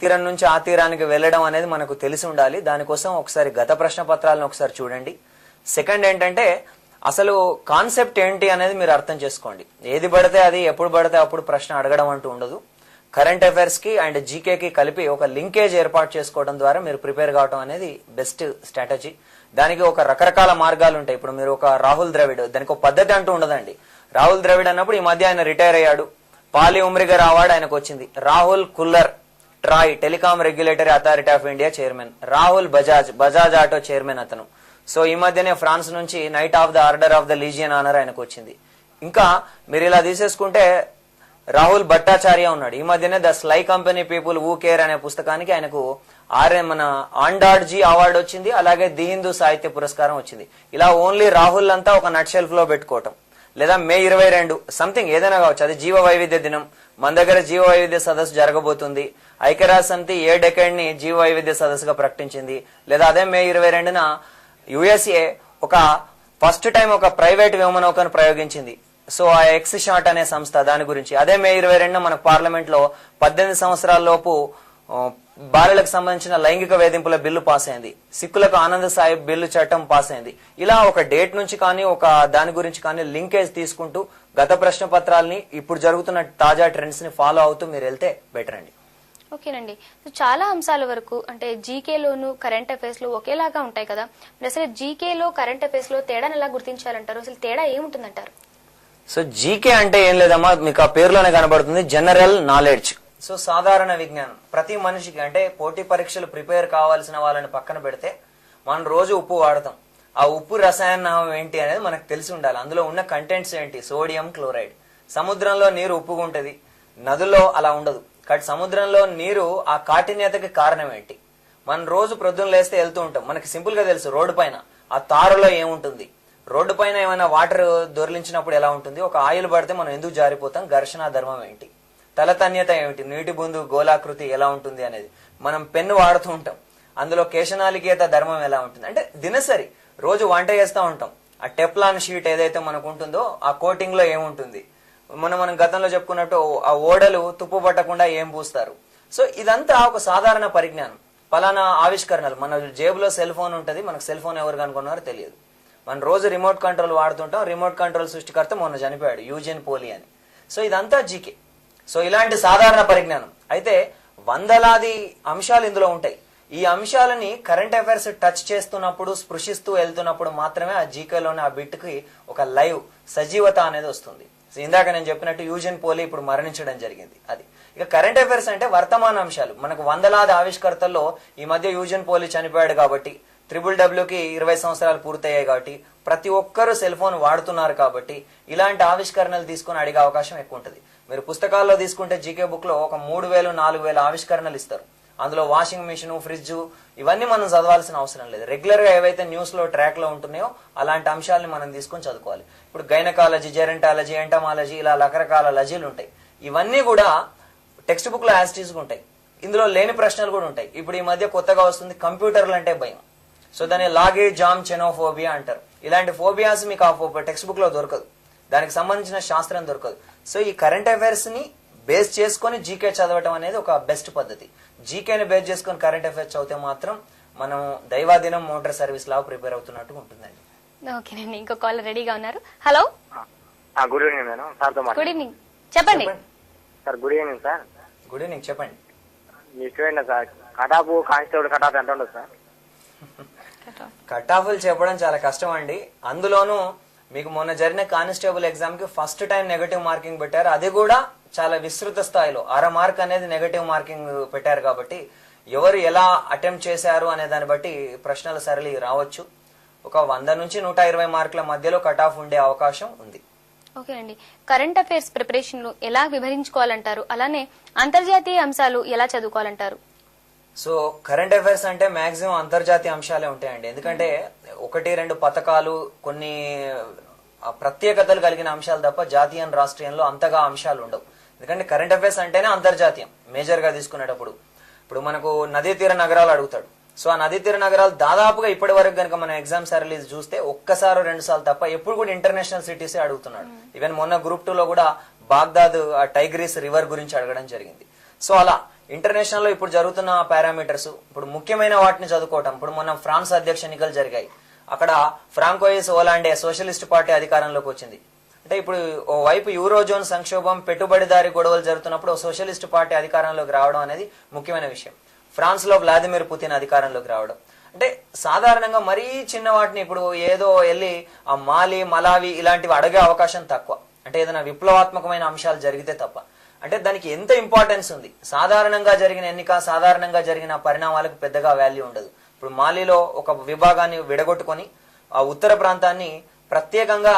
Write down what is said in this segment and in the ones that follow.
తీరం నుంచి ఆ తీరానికి వెళ్ళడం అనేది మనకు తెలిసి ఉండాలి. దానికోసం ఒకసారి గత ప్రశ్న పత్రాలను ఒకసారి చూడండి. సెకండ్ ఏంటంటే అసలు కాన్సెప్ట్ ఏంటి అనేది మీరు అర్థం చేసుకోండి. ఏది పడితే అది ఎప్పుడు పడితే అప్పుడు ప్రశ్న అడగడం అంటూ ఉండదు. కరెంట్ అఫైర్స్ కి అండ్ జీకేకి కలిపి ఒక లింకేజ్ ఏర్పాటు చేసుకోవడం ద్వారా మీరు ప్రిపేర్ కావడం అనేది బెస్ట్ స్ట్రాటజీ. దానికి ఒక రకరకాల మార్గాలు ఉంటాయి. ఇప్పుడు మీరు ఒక రాహుల్ ద్రవిడ్, దానికి ఒక పద్ధతి అంటూ ఉండదండి. రాహుల్ ద్రవిడ్ అన్నప్పుడు ఈ మధ్య ఆయన రిటైర్ అయ్యాడు, పాలి ఉమ్రిగర్ అవార్డు ఆయనకు వచ్చింది. Rahul Khullar, TRAI telecom regulatory authority of India chairman. Rahul Bajaj auto chairman అతను. సో ఈ మధ్యనే ఫ్రాన్స్ నుంచి knight of the order of the legion honour ఆయనకు వచ్చింది. ఇంకా మీరు ఇలా తీసేసుకుంటే రాహుల్ భట్టాచార్య ఉన్నాడు. ఈ మధ్యనే the sly company people who care అనే పుస్తకానికి ఆయనకు మన ఆండాడ్జీ అవార్డు వచ్చింది. అలాగే ది హిందూ సాహిత్య పురస్కారం వచ్చింది. ఇలా ఓన్లీ రాహుల్ అంతా ఒక నట్ షెల్ఫ్ లో పెట్టుకోవటం, లేదా మే 22 సంథింగ్ ఏదైనా కావచ్చు, అది జీవ వైవిధ్య దినం. మన దగ్గర జీవ వైవిధ్య సదస్సు జరగబోతుంది. ఐక్యరాజ్య సమితి ఏ డెకేడ్ ని జీవ వైవిధ్య సదస్సుగా ప్రకటించింది. లేదా అదే మే 22న యుఎస్ఏ ఒక ఫస్ట్ టైం ఒక ప్రైవేట్ వ్యోమనౌకను ప్రయోగించింది. సో ఆ ఎక్స్ షాట్ అనే సంస్థ, దాని గురించి అదే మే 22న మనకు పార్లమెంట్ లో 18 సంవత్సరాల లోపు బాలలకు సంబంధించిన లైంగిక వేధింపుల బిల్లు పాస్ అయింది. సిక్కులకు ఆనంద్ సాహిబ్ బిల్లు చట్టం పాస్ అయింది. ఇలా ఒక డేట్ నుంచి కానీ ఒక దాని గురించి కానీ లింకేజ్ తీసుకుంటూ గత ప్రశ్న పత్రాలని ఇప్పుడు జరుగుతున్న తాజా ట్రెండ్స్ ని ఫాలో అవుతూ మీరు వెళ్తే బెటర్ అండి. ఓకేనండి. చాలా అంశాల వరకు అంటే జీకేలోను కరెంట్ అఫైర్స్ లో ఒకేలాగా ఉంటాయి కదా, అసలు జీకేలో కరెంట్ అఫైర్స్ లో తేడాను ఎలా గుర్తించాలంటారు? అసలు తేడా ఏముంటుందంటారు? సో జీకే అంటే ఏం లేదమ్మా, మీకు ఆ పేరులోనే కనబడుతుంది, జనరల్ నాలెడ్జ్. సో సాధారణ విజ్ఞానం. ప్రతి మనిషికి అంటే పోటీ పరీక్షలు ప్రిపేర్ కావాల్సిన వాళ్ళని పక్కన పెడితే మనం రోజు ఉప్పు వాడతాం. ఆ ఉప్పు రసాయనం ఏంటి అనేది మనకు తెలిసి ఉండాలి. అందులో ఉన్న కంటెంట్స్ ఏంటి? Sodium chloride. సముద్రంలో నీరు ఉప్పుగా ఉంటది, నదుల్లో అలా ఉండదు. కాబట్టి సముద్రంలో నీరు ఆ కాఠిన్యతకి కారణం ఏంటి? మనం రోజు ప్రొద్దున లేస్తే వెళ్తూ ఉంటాం, మనకి సింపుల్ గా తెలుసు రోడ్డు పైన ఆ తారులో ఏముంటుంది, రోడ్డు పైన ఏమైనా వాటర్ దొరిలించినప్పుడు ఎలా ఉంటుంది, ఒక ఆయిల్ పడితే మనం ఎందుకు జారిపోతాం, ఘర్షణ ధర్మం ఏంటి, తలతన్యత ఏమిటి, నీటి బొందు గోళాకృతి ఎలా ఉంటుంది అనేది. మనం పెన్ను వాడుతూ ఉంటాం, అందులో కేశనాలికేత ధర్మం ఎలా ఉంటుంది. అంటే దినసరి రోజు వంట చేస్తూ ఉంటాం, ఆ టెప్లాన్ షీట్ ఏదైతే మనకు ఉంటుందో ఆ కోటింగ్ లో ఏముంటుంది, మనం గతంలో చెప్పుకున్నట్టు ఆ ఓడలు తుప్పు పట్టకుండా ఏం పూస్తారు. సో ఇదంతా ఒక సాధారణ పరిజ్ఞానం. పలానా ఆవిష్కరణలు, మన జేబులో సెల్ ఫోన్ ఉంటుంది, మనకు సెల్ ఫోన్ ఎవరు కనుక్కున్నారో తెలియదు. మనం రోజు రిమోట్ కంట్రోల్ వాడుతుంటాం, రిమోట్ కంట్రోల్ సృష్టికర్త మొన్న చనిపోయాడు, యూజిన్ పోలి అని. సో ఇదంతా జీకే. సో ఇలాంటి సాధారణ పరిజ్ఞానం. అయితే వందలాది అంశాలు ఇందులో ఉంటాయి. ఈ అంశాలని కరెంట్ అఫైర్స్ టచ్ చేస్తున్నప్పుడు, స్పృశిస్తూ వెళ్తున్నప్పుడు మాత్రమే ఆ జీకేలోని ఆ బిట్ కి ఒక లైవ్ సజీవత అనేది వస్తుంది. ఇందాక నేను చెప్పినట్టు యూజిన్ పోలి ఇప్పుడు మరణించడం జరిగింది. అది ఇక కరెంట్ అఫైర్స్ అంటే వర్తమాన అంశాలు. మనకు వందలాది ఆవిష్కర్తల్లో ఈ మధ్య యూజిన్ పోలి చనిపోయాడు కాబట్టి, WWకి 20 సంవత్సరాలు పూర్తయ్యాయి కాబట్టి, ప్రతి ఒక్కరూ సెల్ ఫోన్ వాడుతున్నారు కాబట్టి ఇలాంటి ఆవిష్కరణలు తీసుకుని అడిగే అవకాశం ఎక్కువ ఉంటుంది. మీరు పుస్తకాల్లో తీసుకుంటే జీకే బుక్ లో ఒక 3000-4000 ఆవిష్కరణలు ఇస్తారు. అందులో వాషింగ్ మిషన్, ఫ్రిడ్జ్ ఇవన్నీ మనం చదవాల్సిన అవసరం లేదు. రెగ్యులర్ గా ఏవైతే న్యూస్ లో ట్రాక్ లో ఉంటున్నాయో అలాంటి అంశాలను మనం తీసుకొని చదువుకోవాలి. ఇప్పుడు గైనకాలజీ, జెరంటాలజీ, ఎంటమాలజీ, ఇలా రకరకాల లజీలు ఉంటాయి. ఇవన్నీ కూడా టెక్స్ట్ బుక్ లో యాజ్ టీజ్ ఉంటాయి. ఇందులో లేని ప్రశ్నలు కూడా ఉంటాయి. ఇప్పుడు ఈ మధ్య కొత్తగా వస్తుంది కంప్యూటర్లు అంటే భయం. సో దాన్ని లాగే జామ్ చెనోఫోబియా అంటారు. ఇలాంటి ఫోబియాస్ మీకు ఆ టెక్స్ట్ బుక్ లో దొరకదు, దానికి సంబంధించిన శాస్త్రం దొరకదు. సో ఈ కరెంట్ అఫైర్స్ ని బేస్ చేసుకుని జీకే చదవటం అనేది ఒక బెస్ట్ పద్ధతి. జీకేని బేస్ చేసుకుని కరెంట్ అఫైర్స్ చదివితే మాత్రం మనం దైవాదినం మోటార్ సర్వీస్ లాగా ప్రిపేర్ అవుతున్నట్టు ఉంటుందండి. ఓకేనండి, ఇంకో కాల్ రెడీగా ఉన్నారు. Hello, good evening madam. Good evening, చెప్పండి sir. Good evening sir. Good evening, చెప్పండి. మీ student sir, cutoff constable cutoff ఎంత ఉండదు సార్? కట్ ఆఫ్లు చెప్పడం చాలా కష్టం అండి. అందులోనూ మీకు మొన్న జరిగిన కానిస్టేబుల్ ఎగ్జామ్ కి ఫస్ట్ టైం నెగటివ్ మార్కింగ్ పెట్టారు. అది కూడా చాలా విస్తృత స్థాయిలో 1/2 మార్క్ అనేది నెగటివ్ మార్కింగ్ పెట్టారు. కాబట్టి ఎవరు ఎలా అటెంప్ట్ చేశారు అనే దాన్ని బట్టి ప్రశ్నల సరళి రావచ్చు. ఒక 100 నుంచి 120 మార్కుల మధ్యలో కట్ ఆఫ్ ఉండే అవకాశం ఉంది. ఓకేనండి, కరెంట్ అఫైర్స్ ప్రిపరేషన్ ఎలా వివరించుకోవాలంటారు? అలానే అంతర్జాతీయ అంశాలు ఎలా చదువుకోవాలంటారు? సో కరెంట్ అఫైర్స్ అంటే మాక్సిమం అంతర్జాతీయ అంశాలే ఉంటాయండి. ఎందుకంటే 1-2 పథకాలు, కొన్ని ప్రత్యేకతలు కలిగిన అంశాలు తప్ప జాతీయ రాష్ట్రీయంలో అంతగా అంశాలు ఉండవు. ఎందుకంటే కరెంట్ అఫైర్స్ అంటేనే అంతర్జాతీయం మేజర్ గా తీసుకునేటప్పుడు. ఇప్పుడు మనకు నదీ తీర నగరాలు అడుగుతాడు. సో ఆ నదీ తీర నగరాలు దాదాపుగా ఇప్పటి వరకు కనుక మన ఎగ్జామ్ సరళీస్ చూస్తే ఒక్కసారి 2 సార్లు తప్ప ఎప్పుడు కూడా ఇంటర్నేషనల్ సిటీసే అడుగుతున్నాడు. ఈవెన్ మొన్న గ్రూప్ 2 లో కూడా బాగ్దాద్ టైగ్రీస్ రివర్ గురించి అడగడం జరిగింది. సో అలా ఇంటర్నేషనల్ లో ఇప్పుడు జరుగుతున్న పారామీటర్స్, ఇప్పుడు ముఖ్యమైన వాటిని చదువుకోవటం. ఇప్పుడు మొన్న ఫ్రాన్స్ అధ్యక్ష ఎన్నికలు జరిగాయి. అక్కడ ఫ్రాంకోయిస్ ఓలాండే సోషలిస్ట్ పార్టీ అధికారంలోకి వచ్చింది. అంటే ఇప్పుడు ఓ వైపు యూరోజోన్ సంక్షోభం, పెట్టుబడిదారి గొడవలు జరుగుతున్నప్పుడు సోషలిస్ట్ పార్టీ అధికారంలోకి రావడం అనేది ముఖ్యమైన విషయం. ఫ్రాన్స్ లో వ్లాదిమిర్ పుతిన్ అధికారంలోకి రావడం అంటే సాధారణంగా మరీ చిన్న వాటిని ఇప్పుడు ఏదో వెళ్ళి ఆ మాలి, మలావి ఇలాంటివి అడిగే అవకాశం తక్కువ. అంటే ఏదైనా విప్లవాత్మకమైన అంశాలు జరిగితే తప్ప. అంటే దానికి ఎంత ఇంపార్టెన్స్ ఉంది. సాధారణంగా జరిగిన ఎన్నిక, సాధారణంగా జరిగిన పరిణామాలకు పెద్దగా వాల్యూ ఉండదు. ఇప్పుడు మాలిలో ఒక విభాగాన్ని విడగొట్టుకొని ఆ ఉత్తర ప్రాంతాన్ని ప్రత్యేకంగా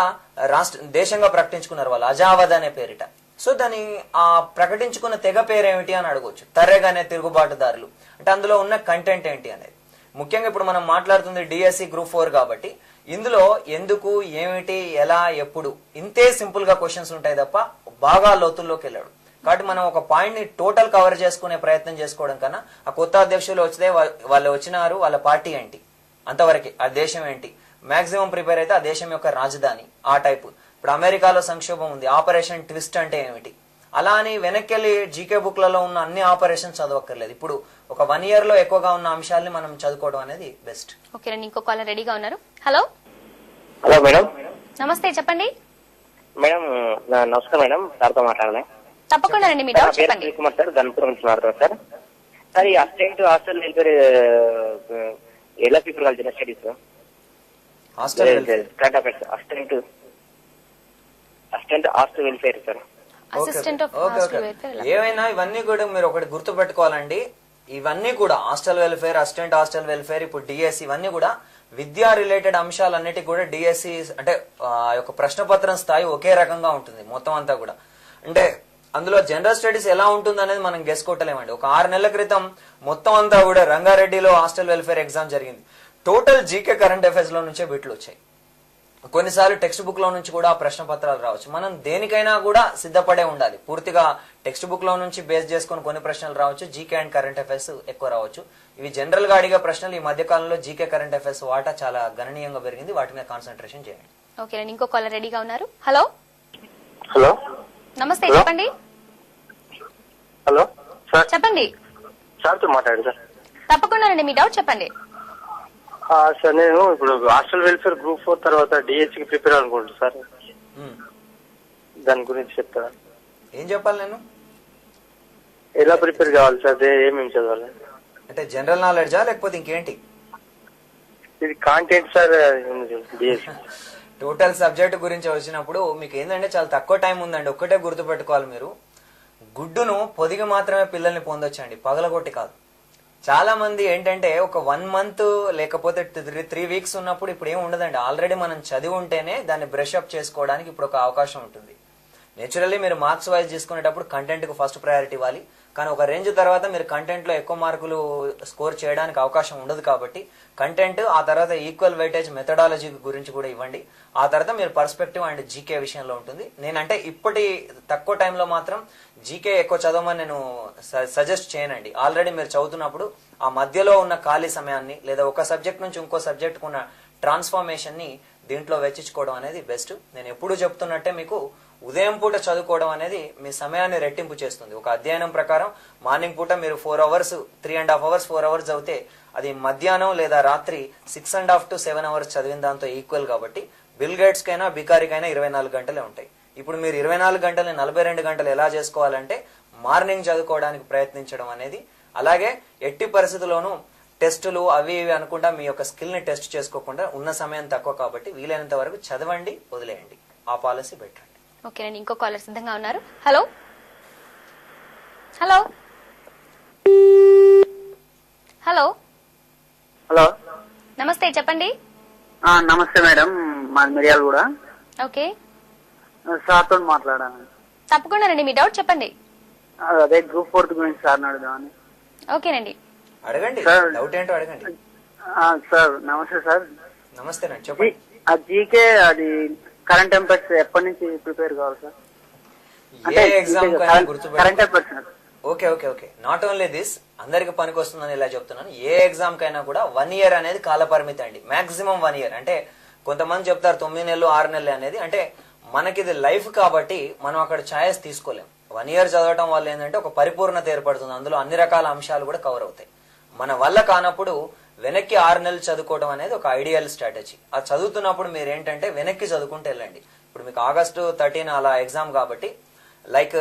దేశంగా ప్రకటించుకున్నారు వాళ్ళు, అజావద్ అనే పేరిట. సో దాని ఆ ప్రకటించుకున్న తెగ పేరేమిటి అని అడగవచ్చు. తరెగ్ అనే తిరుగుబాటుదారులు. అంటే అందులో ఉన్న కంటెంట్ ఏంటి అనేది ముఖ్యంగా ఇప్పుడు మనం మాట్లాడుతుంది డిఎస్సి గ్రూప్ 4 కాబట్టి ఇందులో ఎందుకు, ఏమిటి, ఎలా, ఎప్పుడు ఇంతే సింపుల్ గా క్వశ్చన్స్ ఉంటాయి తప్ప బాగా లోతుల్లోకి వెళ్ళాడు. కాబట్టి మనం ఒక పాయింట్ ని టోటల్ కవర్ చేసుకునే ప్రయత్నం చేసుకోవడం కన్నా ఆ కొత్త అధ్యక్షులు వచ్చితే వాళ్ళు వచ్చినారు, వాళ్ళ పార్టీ ఏంటి, అంతవరకే. ఆ దేశం ఏంటి, మాక్సిమం ప్రిపేర్ అయితే ఆ దేశం యొక్క రాజధాని, ఆ టైపు. ఇప్పుడు అమెరికాలో సంక్షోభం ఉంది, ఆపరేషన్ ట్విస్ట్ అంటే ఏమిటి, అలా అని వెనక్కి జీకే బుక్లలో ఉన్న అన్ని ఆపరేషన్స్ చదవక్కర్లేదు. ఇప్పుడు ఒక 1 year లో ఎక్కువగా ఉన్న అంశాలని మనం చదువుకోవడం అనేది బెస్ట్. ఓకేనండి, ఇంకో కాలర్ రెడీగా ఉన్నారు. Hello hello madam. నమస్తే, చెప్పండి. మేడం నమస్కారం మేడం, సార్తో మాట్లాడాలి. తప్పకుండా రండి, మీ డౌట్ చెప్పండి. కుమార్ సార్, గన్పురం నుంచి మాట్లాడుతున్నాను సార్. సార్ ఈ అసిస్టెంట్ హాస్టల్ వెల్ఫేర్ ఎలా ప్రిపేర్ కావాలి general studies? Current affairs assistant hostel welfare sir. Assistant of hostel welfare. ఏమైనా ఇవన్నీ కూడా మీరు ఒకటి గుర్తు పెట్టుకోవాలండి. ఇవన్నీ కూడా hostel welfare, assistant hostel welfare, ఇప్పుడు డిఎస్సి, ఇవన్నీ కూడా విద్యా రిలేటెడ్ అంశాలన్నిటికీ కూడా డిఎస్సి అంటే ఆ యొక్క ప్రశ్నపత్రం స్థాయి ఒకే రకంగా ఉంటుంది మొత్తం అంతా కూడా. అంటే అందులో జనరల్ స్టడీస్ ఎలా ఉంటుంది అనేది మనం గెస్కోవట్లేమండి. ఒక 6 నెలల క్రితం మొత్తం అంతా కూడా రంగారెడ్డిలో హాస్టల్ వెల్ఫేర్ ఎగ్జామ్ జరిగింది. టోటల్ జీకే కరెంట్ అఫైర్స్ లో నుంచే బిట్లు వచ్చాయి. కొన్నిసార్లు టెక్స్ట్ బుక్ లో నుంచి కూడా ప్రశ్న పత్రాలు రావచ్చు. మనం దేనికైనా కూడా సిద్ధపడే ఉండాలి. పూర్తిగా టెక్స్ట్ బుక్ లో నుంచి బేస్ చేసుకుని కొన్ని ప్రశ్నలు రావచ్చు, జీకే అండ్ కరెంట్ అఫైర్స్ ఎక్కువ రావచ్చు. ఇవి జనరల్ గా అడిగే ప్రశ్నలు. ఈ మధ్య కాలంలో జీకే కరెంట్ అఫైర్స్ వాటా చాలా గణనీయంగా పెరిగింది. వాటి మీద కాన్సన్ట్రేషన్ చేయండి. ఓకే, ఇంకో కాలర్ రెడీగా ఉన్నారు. హలో హలో నమస్తే, చెప్పండి. హలో సార్, చెప్పండి. సార్తో మాట్లాడు సార్. తప్పకుండా రండి, మీ డౌట్ చెప్పండి. సార్ నేను ఇప్పుడు హాస్టల్ వెల్ఫేర్ గ్రూప్ 4 తర్వాత డిహెచ్ కి ప్రిపేర్ అనుకుంటున్నాను సార్. దాని గురించి చెప్తారా? ఏం చెప్పాలి నేను? ఎలా ప్రిపేర్ కావాలి సార్? ఏమేమి చదవాలి? అంటే జనరల్ నాలెడ్జా లేకపోతే ఇంకేంటి? ఇది content sir. DH total subject గురించి వచ్చినప్పుడు మీకు ఏంటంటే చాలా తక్కువ టైం ఉందండి. ఒక్కటే గుర్తు పెట్టుకోవాలి మీరు, గుడ్డును పొదిగి మాత్రమే పిల్లల్ని పొందొచ్చండి, పగలగొట్టి కాదు. చాలా మంది ఏంటంటే ఒక 1 month లేకపోతే 3 weeks ఉన్నప్పుడు ఇప్పుడు ఏం ఉండదండి. ఆల్రెడీ మనం చదివి ఉంటేనే దాన్ని బ్రష్ అప్ చేసుకోవడానికి ఇప్పుడు ఒక అవకాశం ఉంటుంది. నేచురల్లీ మీరు మార్క్స్ వైజ్ తీసుకునేటప్పుడు కంటెంట్ కు ఫస్ట్ ప్రయారిటీ ఇవ్వాలి. కానీ ఒక రేంజ్ తర్వాత మీరు కంటెంట్ లో ఎక్కువ మార్కులు స్కోర్ చేయడానికి అవకాశం ఉండదు. కాబట్టి కంటెంట్, ఆ తర్వాత ఈక్వల్ వెయిటేజ్ మెథడాలజీ గురించి కూడా ఇవ్వండి. ఆ తర్వాత మీరు పర్స్పెక్టివ్ అండ్ జీకే విషయంలో ఉంటుంది. నేనంటే ఇప్పటి తక్కువ టైంలో మాత్రం జీకే ఎక్కువ చదవమని నేను సజెస్ట్ చేయనండి. ఆల్రెడీ మీరు చదువుతున్నప్పుడు ఆ మధ్యలో ఉన్న ఖాళీ సమయాన్ని లేదా ఒక సబ్జెక్ట్ నుంచి ఇంకో సబ్జెక్ట్ ఉన్న ట్రాన్స్ఫర్మేషన్ ని దీంట్లో వెచ్చించుకోవడం అనేది బెస్ట్. నేను ఎప్పుడు చెప్తున్నట్టే మీకు ఉదయం పూట చదువుకోవడం అనేది మీ సమయాన్ని రెట్టింపు చేస్తుంది. ఒక అధ్యయనం ప్రకారం మార్నింగ్ పూట మీరు 4 hours, 3.5 hours, 4 hours చదివితే అది మధ్యాహ్నం లేదా రాత్రి 6.5 to 7 hours చదివిన దాంతో ఈక్వల్. కాబట్టి బిల్ గేట్స్ కైనా బికారికైనా 24 గంటలే ఉంటాయి. ఇప్పుడు మీరు 24 గంటలని 42 గంటలు ఎలా చేసుకోవాలంటే మార్నింగ్ చదువుకోవడానికి ప్రయత్నించడం అనేది. అలాగే ఎట్టి పరిస్థితుల్లోనూ టెస్టులు అవి ఇవి అనుకుంటా మీ యొక్క స్కిల్ ని టెస్ట్ చేసుకోకుండా, ఉన్న సమయం తక్కువ కాబట్టి వీలైనంత వరకు చదవండి, వదిలేయండి. ఆ పాలసీ బెటర్. ఓకేనండి, ఇంకో కాలర్ సిద్ధంగా ఉన్నారు. హలో హలో హలో హలో నమస్తే, చెప్పండి. నమస్తే మేడం, మాది మిర్యాల కూడా. ఓకే, సార్తో మాట్లాడాను. తప్పకుండా రండి, మీ డౌట్ చెప్పండి. అదే గ్రూప్ 4 గురించి సార్ అడుగుదామని. ఓకేనండి, అడగండి, డౌట్ ఏంటో అడగండి. సార్ నమస్తే సార్. నమస్తేనండి, చెప్పండి. ఆ జీకే అది కరెంట్ అఫైర్స్ ఎప్పటి నుంచి ప్రిపేర్ కావాలి sir? A exam current affairs. Okay okay okay not only this, అందరికి పనికి వస్తుందని ఇలా చెప్తున్నాను. ఏ ఎగ్జామ్ కైనా కూడా 1 year అనేది కాల పరిమితి అండి. Maximum 1 year. అంటే కొంతమంది చెప్తారు 9 నెలలు 6 నెలలు అనేది. అంటే మనకి ఇది లైఫ్ కాబట్టి మనం అక్కడ ఛాయిస్ తీసుకోలేం. 1 ఇయర్ చదవటం వల్ల ఏంటంటే ఒక పరిపూర్ణత ఏర్పడుతుంది, అందులో అన్ని రకాల అంశాలు కూడా కవర్ అవుతాయి. మన వల్ల కానప్పుడు వెనక్కి 6 నెలలు చదువుకోవడం అనేది ఒక ఐడియల్ స్ట్రాటజీ. ఆ చదువుతున్నప్పుడు మీరు ఏంటంటే వెనక్కి చదువుకుంటూ వెళ్ళండి. ఇప్పుడు మీకు August 13 అలా ఎగ్జామ్ కాబట్టి లైక్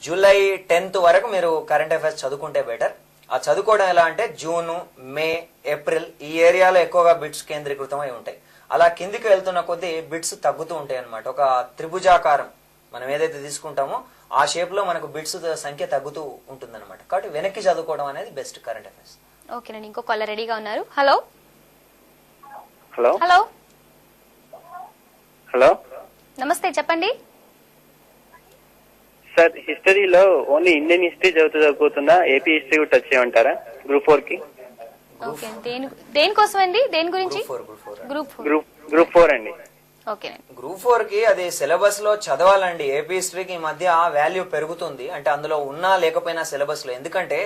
July 10th వరకు మీరు కరెంట్ అఫైర్స్ చదువుకుంటే బెటర్. ఆ చదువుకోవడం ఎలా అంటే జూన్, మే, ఏప్రిల్ ఈ ఏరియాలో ఎక్కువగా బిట్స్ కేంద్రీకృతమై ఉంటాయి. అలా కిందికి వెళ్తున్న కొద్దీ బిట్స్ తగ్గుతూ ఉంటాయి అన్నమాట. ఒక త్రిభుజాకారం మనం ఏదైతే తీసుకుంటామో ఆ షేప్ లో మనకు బిట్స్ సంఖ్య తగ్గుతూ ఉంటుంది అనమాట. కాబట్టి వెనక్కి చదువుకోవడం అనేది బెస్ట్ కరెంట్ అఫైర్స్. ఓకేనండి, ఇంకో కాలర్ రెడీగా ఉన్నారు. హలో హలో హలో హలో నమస్తే, చెప్పండి. సార్, హిస్టరీలో ఓన్లీ ఇండియన్ హిస్టరీ చదువుతున్నా ఏపీ హిస్టరీ కూడా టచ్ చేయమంటారా గ్రూప్ 4 కి? ఓకే, దేనికోసం అండి, దేని గురించి? గ్రూప్ 4 గ్రూప్ 4 అండి. ఓకేనండి. గ్రూప్ 4 కి అది సిలబస్ లో చదవాలండి. ఏపీ హిస్టరీకి ఈ మధ్య వాల్యూ పెరుగుతుంది, అంటే అందులో ఉన్నా లేకపోయినా సిలబస్ లో. ఎందుకంటే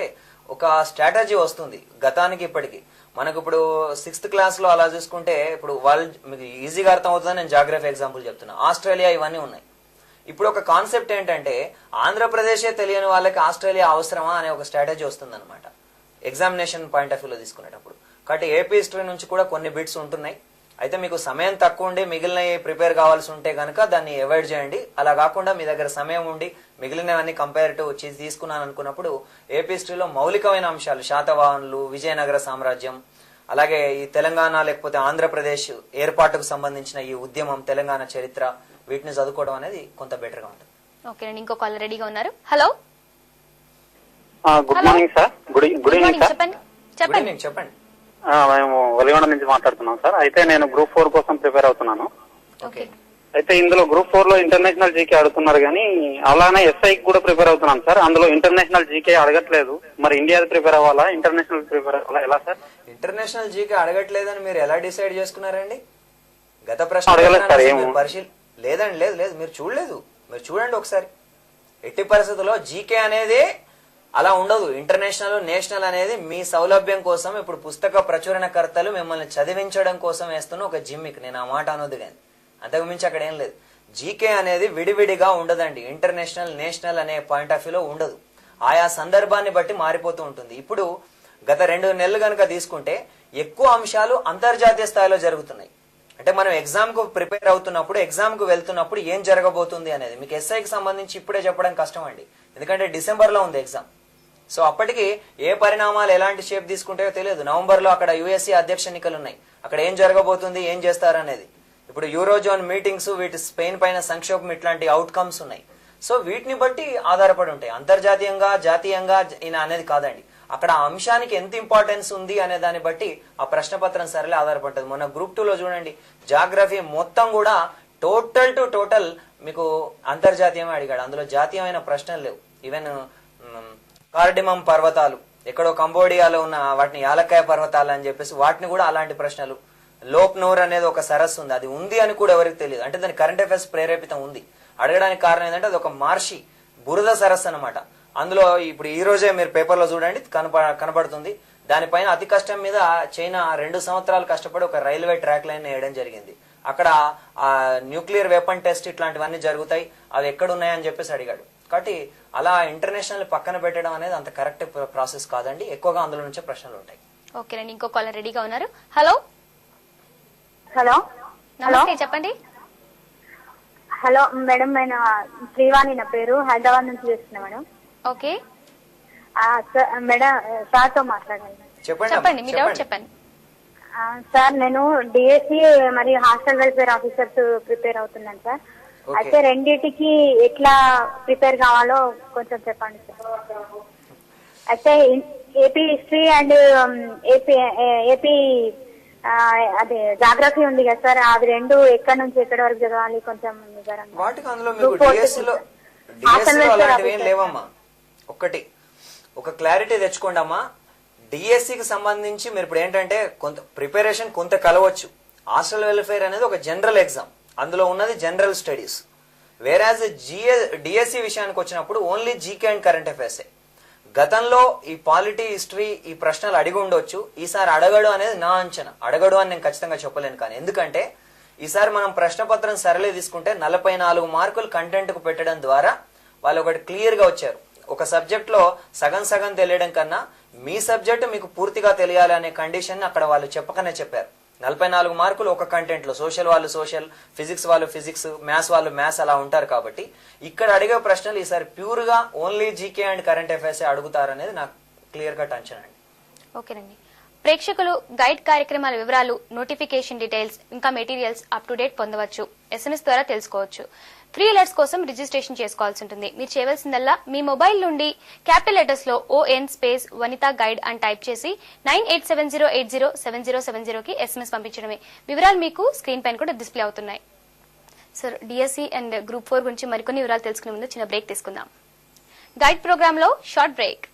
ఒక స్ట్రాటజీ వస్తుంది గతానికి ఇప్పటికి. మనకు ఇప్పుడు 6th క్లాస్ లో అలా చూసుకుంటే ఇప్పుడు మీకు ఈజీగా అర్థం అవుతుందని నేను జాగ్రఫీ ఎగ్జాంపుల్ చెప్తున్నా. ఆస్ట్రేలియా ఇవన్నీ ఉన్నాయి. ఇప్పుడు ఒక కాన్సెప్ట్ ఏంటంటే ఆంధ్రప్రదేశే తెలియని వాళ్ళకి ఆస్ట్రేలియా అవసరమా అనే ఒక స్ట్రాటజీ వస్తుంది అనమాట ఎగ్జామినేషన్ పాయింట్ ఆఫ్ వ్యూలో తీసుకునేటప్పుడు. కాబట్టి ఏపీ హిస్టరీ నుంచి కూడా కొన్ని బిట్స్ ఉంటున్నాయి. అయితే మీకు సమయం తక్కువ ఉండి మిగిలిన ప్రిపేర్ కావాల్సి ఉంటే కనుక దాన్ని అవాయిడ్ చేయండి. అలా కాకుండా మీ దగ్గర సమయం ఉండి మిగిలినవన్నీ కంపేరిటివ్ తీసుకున్నాను అనుకున్నప్పుడు ఏపీ హిస్టరీలో మౌలికమైన అంశాలు, శాతవాహనులు, విజయనగర సామ్రాజ్యం, అలాగే ఈ తెలంగాణ లేకపోతే ఆంధ్రప్రదేశ్ ఏర్పాటుకు సంబంధించిన ఈ ఉద్యమం, తెలంగాణ చరిత్ర, వీటిని చదువుకోవడం అనేది కొంత బెటర్ గా ఉంటుంది. ఓకేనండి, ఇంకో కాలర్ రెడీగా ఉన్నారు. Hello good morning sir. Good evening sir. చెప్పండి గుడ్ చెప్పండి. ఈవినింగ్, చెప్పండి. మేము వలిగొండ నుంచి మాట్లాడుతున్నాం సార్. అయితే నేను గ్రూప్ 4 కోసం ప్రిపేర్ అవుతున్నాను. ఓకే, అయితే ఇందులో గ్రూప్ 4 లో ఇంటర్నేషనల్ జీకే అడుగుతున్నారు కానీ అలానే ఎస్ఐకి కూడా ప్రిపేర్ అవుతున్నాను సార్. అందులో ఇంటర్నేషనల్ జీకే అడగట్లేదు. మరి ఇండియాది ప్రిపేర్ అవ్వాలా, ఇంటర్నేషనల్ ప్రిపేర్ అవ్వాలా, ఎలా సార్? ఇంటర్నేషనల్ జీకే అడగట్లేదని మీరు ఎలా డిసైడ్ చేసుకున్నారండి? గత ప్రశ్న అడగలేదు సార్, ఏమో. లేదండి, లేదు లేదు, మీరు చూడలేదు. మీరు చూడండి ఒకసారి. ఎట్టి పరిస్థితుల్లో జీకే అనేది అలా ఉండదు. ఇంటర్నేషనల్, నేషనల్ అనేది మీ సౌలభ్యం కోసం, ఇప్పుడు పుస్తక ప్రచురణకర్తలు మిమ్మల్ని చదివించడం కోసం వేస్తున్న ఒక జిమ్మిక్. నేను ఆ మాట అనొద్దు కానీ అంతకు మించి అక్కడ ఏం లేదు. జీకే అనేది విడివిడిగా ఉండదండి. ఇంటర్నేషనల్, నేషనల్ అనే పాయింట్ ఆఫ్ వ్యూలో ఉండదు. ఆయా సందర్భాన్ని బట్టి మారిపోతూ ఉంటుంది. ఇప్పుడు గత 2 నెలలు కనుక తీసుకుంటే ఎక్కువ అంశాలు అంతర్జాతీయ స్థాయిలో జరుగుతున్నాయి. అంటే మనం ఎగ్జామ్ కు ప్రిపేర్ అవుతున్నప్పుడు, ఎగ్జామ్ కు వెళ్తున్నప్పుడు ఏం జరగబోతుంది అనేది మీకు ఎస్ఐకి సంబంధించి ఇప్పుడే చెప్పడం కష్టం అండి. ఎందుకంటే డిసెంబర్ లో ఉంది ఎగ్జామ్. సో అప్పటికి ఏ పరిణామాలు ఎలాంటి షేప్ తీసుకుంటాయో తెలియదు. నవంబర్ లో అక్కడ యుఎస్ఏ అధ్యక్ష ఎన్నికలు ఉన్నాయి. అక్కడ ఏం జరగబోతుంది, ఏం చేస్తారనేది. ఇప్పుడు యూరోజోన్ మీటింగ్స్, వీటి స్పెయిన్ పైన సంక్షోభం, ఇట్లాంటి అవుట్కమ్స్ ఉన్నాయి. సో వీటిని బట్టి ఆధారపడి ఉంటాయి. అంతర్జాతీయంగా, జాతీయంగా అనేది కాదండి. అక్కడ ఆ అంశానికి ఎంత ఇంపార్టెన్స్ ఉంది అనే దాన్ని బట్టి ఆ ప్రశ్నపత్రం సరళి ఆధారపడుతుంది. మొన్న గ్రూప్ 2 లో చూడండి, జాగ్రఫీ మొత్తం కూడా టోటల్ టు టోటల్ మీకు అంతర్జాతీయమే అడిగాడు. అందులో జాతీయమైన ప్రశ్నలు లేవు. ఈవెన్ కార్డిమం పర్వతాలు ఎక్కడో కంబోడియాలో ఉన్న వాటిని యాలక్కాయ పర్వతాలు అని చెప్పేసి వాటిని కూడా అలాంటి ప్రశ్నలు. లోప్నూర్ అనేది ఒక సరస్సు ఉంది, అది ఉంది అని కూడా ఎవరికి తెలియదు. అంటే దాని కరెంట్ అఫైర్స్ ప్రేరేపితం ఉంది. అడగడానికి కారణం ఏంటంటే అది ఒక మార్షి బురద సరస్సు అనమాట. అందులో ఇప్పుడు ఈ రోజే మీరు పేపర్ లో చూడండి కనబడుతుంది. దానిపైన అతి కష్టం మీద చైనా 2 సంవత్సరాలు కష్టపడి ఒక రైల్వే ట్రాక్ లైన్ వేయడం జరిగింది. అక్కడ ఆ న్యూక్లియర్ వెపన్ టెస్ట్ ఇట్లాంటివన్నీ జరుగుతాయి, అవి ఎక్కడున్నాయని చెప్పేసి అడిగాడు. కాబట్టి అలా ఇంటర్నేషనల్ పక్కన పెట్టడం అనేది అంత కరెక్ట్ ప్రాసెస్ కాదండి. ఎక్కువగా అందులో నుంచే ప్రశ్నలు ఉంటాయి. ఓకేనండి, ఇంకో కాలర్ రెడీగా ఉన్నారు. హలో హలో నమస్తే, చెప్పండి. హలో మేడం, నేను శ్రీవాణి నా పేరు, హైదరాబాద్ నుంచి చేస్తున్నా మేడం. ఓకే మేడం, సార్తో మాట్లాడండి. చెప్పండి, మీ డౌట్ చెప్పండి. సార్, నేను డిఎస్సి మరియు హాస్టల్ వెల్ఫేర్ ఆఫీసర్స్ ప్రిపేర్ అవుతున్నాను సార్. అయితే రెండిటికి ఎట్లా ప్రిపేర్ కావాలో కొంచెం చెప్పండి సార్. అయితే ఏపీ హిస్టరీ అండ్ ఏపీ అదే జాగ్రఫీ ఉంది కదా సార్, అవి 2 ఎక్కడి నుంచి ఎక్కడి వరకు చదవాలి కొంచెం వివరంగా. వాటికి అందులో మీకు డిఎస్సిలో అలాంటివి ఏం లేవమ్మా. ఒక క్లారిటీ తెచ్చుకోండి అమ్మా. డిఎస్సికి సంబంధించి మీరు ఇప్పుడు ఏంటంటే కొంత ప్రిపరేషన్ కొంత కలవచ్చు. హాస్టల్ వెల్ఫేర్ అనేది ఒక జనరల్ ఎగ్జామ్, అందులో ఉన్నది జనరల్ స్టడీస్. వేరాజ్ డిఎస్సి విషయానికి వచ్చినప్పుడు only GK and current affairs. గతంలో ఈ పాలిటీ, హిస్టరీ ఈ ప్రశ్నలు అడిగి ఉండొచ్చు. ఈసారి అడగడు అనేది నా అంచనా. అడగడు అని నేను ఖచ్చితంగా చెప్పలేను. కానీ ఎందుకంటే ఈసారి మనం ప్రశ్నపత్రం సరళి తీసుకుంటే 44 మార్కులు కంటెంట్ కు పెట్టడం ద్వారా వాళ్ళు ఒకటి క్లియర్ గా వచ్చారు, ఒక సబ్జెక్ట్ లో సగం సగం తెలియడం కన్నా మీ సబ్జెక్ట్ మీకు పూర్తిగా తెలియాలి అనే కండిషన్ అక్కడ వాళ్ళు చెప్పకనే చెప్పారు. 44 మార్కులు ఒక కంటెంట్ లో, సోషల్ వాళ్ళు సోషల్, ఫిజిక్స్ వాళ్ళు ఫిజిక్స్, మ్యాథ్స్ వాళ్ళు మ్యాథ్స్ అలా ఉంటారు. కాబట్టి ఇక్కడ అడిగే ప్రశ్నలు ఈసారి ప్యూర్ గా only GK and current affairs అడుగుతారనేది నాకు క్లియర్ కట్ అంచనా అండి. ఓకేనండి. ప్రేక్షకులు గైడ్ కార్యక్రమాల వివరాలు, నోటిఫికేషన్ డీటెయిల్స్, ఇంకా మెటీరియల్స్ అప్ టు డేట్ పొందవచ్చు. SMS ద్వారా తెలుసుకోవచ్చు. ఫ్రీ అలర్ట్స్ కోసం రిజిస్ట్రేషన్ చేసుకోవాల్సి ఉంటుంది. మీరు చేయవలసిందల్లా మీ మొబైల్ నుండి క్యాపిటల్ లెటర్స్ లో ON స్పేస్ వనితా గైడ్ అని టైప్ చేసి 9870807070 కి SMS పంపించడమే. వివరాలు మీకు స్క్రీన్ పైన కూడా డిస్ప్లే అవుతున్నాయి. సార్, డిఎస్సి అండ్ గ్రూప్ 4 గురించి మరికొన్ని వివరాలు తెలుసుకునే ముందు చిన్న బ్రేక్ తీసుకుందాం. గైడ్ ప్రోగ్రామ్ లో short break.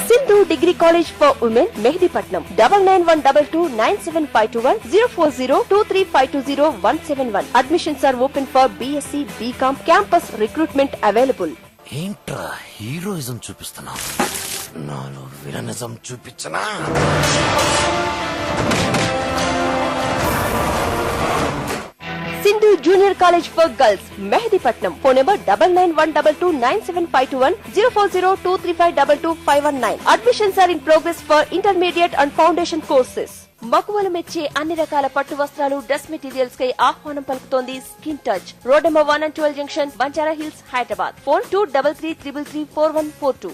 Sindhu Degree College for Women, Mehdipatnam, 9912297521 04023520171. Admissions are open for BSc, BCom, campus recruitment available. ఏంట్రా హీరోయిజం చూపిస్తున్నా, నాలో villainism చూపించనా? Sindhu Junior College for Girls, Mehdipatnam. Phone number 9912297521 04023522519. Admissions are in progress for intermediate and foundation courses. మగువలు మెచ్చే అన్ని రకాల పట్టు వస్త్రాలు, dress materials కై ఆహ్వానం పలుకుతోంది skin touch. Road number 1 and 12 junction, Banjara hills, Hyderabad. Phone 2333344142.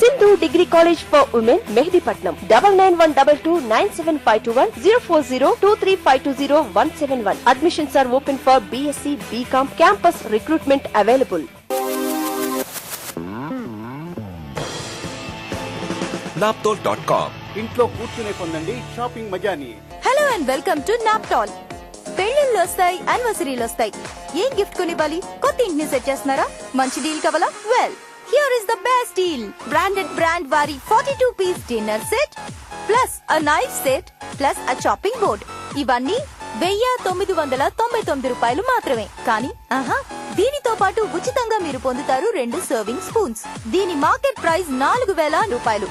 Sindhu Degree College for Women, Mehdipatnam, 9912297521 04023520171. Admissions are open for BSc, BCom, campus recruitment available. naptol.com. ఇంట్లో కూర్చునే పొందండి షాపింగ్ మజాని. Hello and welcome to Naptol. పెళ్లిళ్ళు వస్తాయి, యానివర్సరీలు వస్తాయి. ఏం గిఫ్ట్ కొనివ్వాలి? కొత్త ఇంటిని సెట్ చేస్తున్నారా? మంచి డీల్ కావాలా? Well, here is the best deal. Brand వారి 42 పీస్ డిన్నర్ సెట్ ప్లస్ అ నైఫ్ సెట్ ప్లస్ అ చాపింగ్ బోర్డ్. ఇవన్నీ 1999 రూపాయలు మాత్రమే. కానీ దీనితో పాటు ఉచితంగా మీరు పొందుతారు 2 సర్వింగ్ స్పూన్స్. దీని మార్కెట్ ప్రైస్ 4000 రూపాయలు.